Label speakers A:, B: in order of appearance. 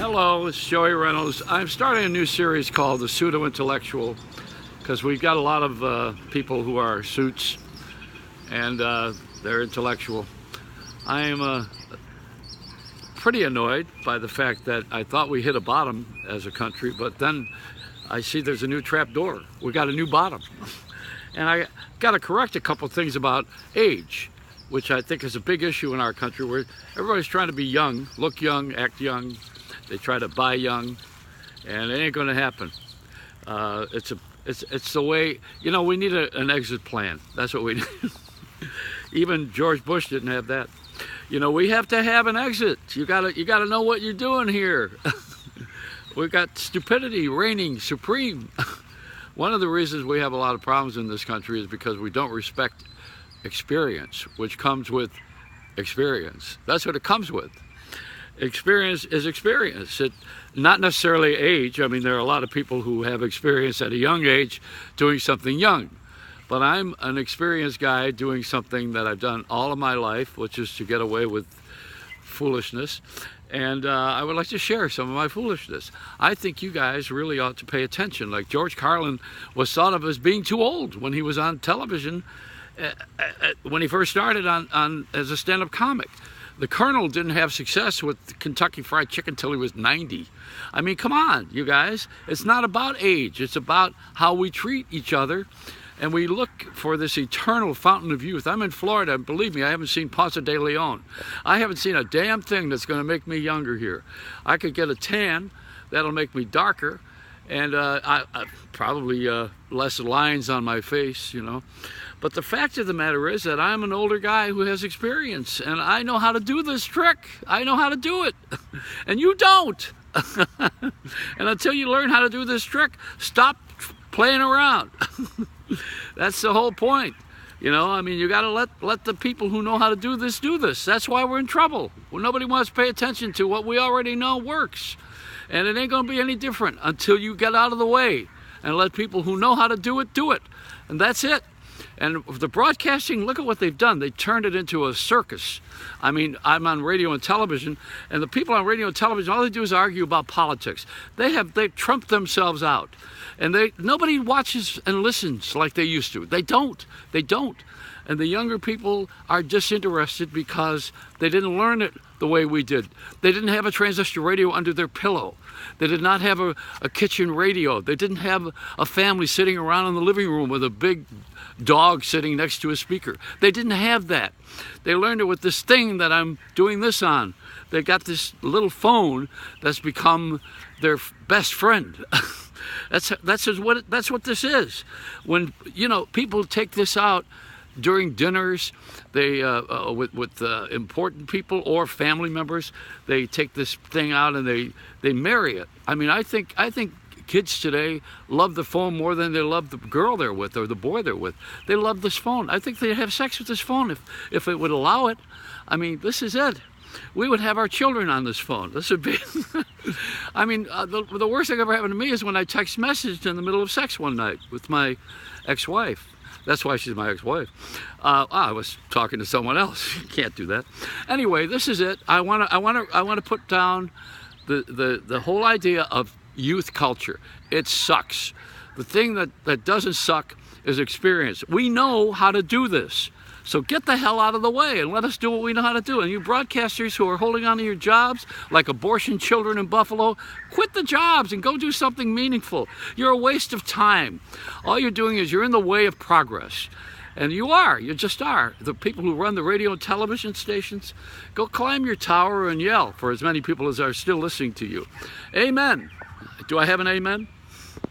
A: Hello, it's Joey Reynolds. I'm starting a new series called The Pseudo-Intellectual because we've got a lot of people who are suits and they're intellectual. I am pretty annoyed by the fact that I thought we hit a bottom as a country, but then I see there's a new trap door. We got a new bottom. And I got to correct a couple things about age, which I think is a big issue in our country, where everybody's trying to be young, look young, act young. They try to buy young, and it ain't going to happen. It's the way, you know, we need an exit plan. That's what we need. Even George Bush didn't have that. You know, we have to have an exit. You gotta know what you're doing here. We've got stupidity reigning supreme. One of the reasons we have a lot of problems in this country is because we don't respect experience, which comes with experience. That's what it comes with. Experience is experience. Not necessarily age. I mean, there are a lot of people who have experience at a young age doing something young. But I'm an experienced guy doing something that I've done all of my life, which is to get away with foolishness. And I would like to share some of my foolishness. I think you guys really ought to pay attention. Like George Carlin was thought of as being too old when he was on television, when he first started on as a stand-up comic. The Colonel didn't have success with Kentucky Fried Chicken till he was 90. I mean, come on, you guys. It's not about age. It's about how we treat each other. And we look for this eternal fountain of youth. I'm in Florida, and believe me, I haven't seen Ponce de Leon. I haven't seen a damn thing that's going to make me younger here. I could get a tan, that'll make me darker, and I probably less lines on my face, you know. But the fact of the matter is that I'm an older guy who has experience, and I know how to do this trick. I know how to do it, and you don't. And until you learn how to do this trick, stop playing around. That's the whole point. You know, I mean, you got to let the people who know how to do this do this. That's why we're in trouble. Well, nobody wants to pay attention to what we already know works. And it ain't going to be any different until you get out of the way and let people who know how to do it, do it. And that's it. And the broadcasting, look at what they've done. They turned it into a circus. I mean, I'm on radio and television, and the people on radio and television, all they do is argue about politics. They've trumped themselves out. And nobody watches and listens like they used to. They don't. And the younger people are disinterested because they didn't learn it the way we did. They didn't have a transistor radio under their pillow. They did not have a kitchen radio. They didn't have a family sitting around in the living room with a big dog sitting next to a speaker. They didn't have that. They learned it with this thing that I'm doing this on. They got this little phone that's become their best friend. That's what this is. When, you know, people take this out during dinners, they with important people or family members, they take this thing out and they marry it. I mean, I think kids today love the phone more than they love the girl they're with or the boy they're with. They love this phone. I think they'd have sex with this phone if it would allow it. I mean, this is it. We would have our children on this phone. This would be, I mean, the worst thing ever happened to me is when I text messaged in the middle of sex one night with my ex-wife. That's why she's my ex-wife. I was talking to someone else. You can't do that. Anyway, this is it. I want to put down the whole idea of youth culture. It sucks. The thing that doesn't suck is experience. We know how to do this. So get the hell out of the way and let us do what we know how to do. And you broadcasters who are holding on to your jobs, like abortion children in Buffalo, quit the jobs and go do something meaningful. You're a waste of time. All you're doing is you're in the way of progress. And you just are. The people who run the radio and television stations, go climb your tower and yell for as many people as are still listening to you. Amen. Do I have an amen?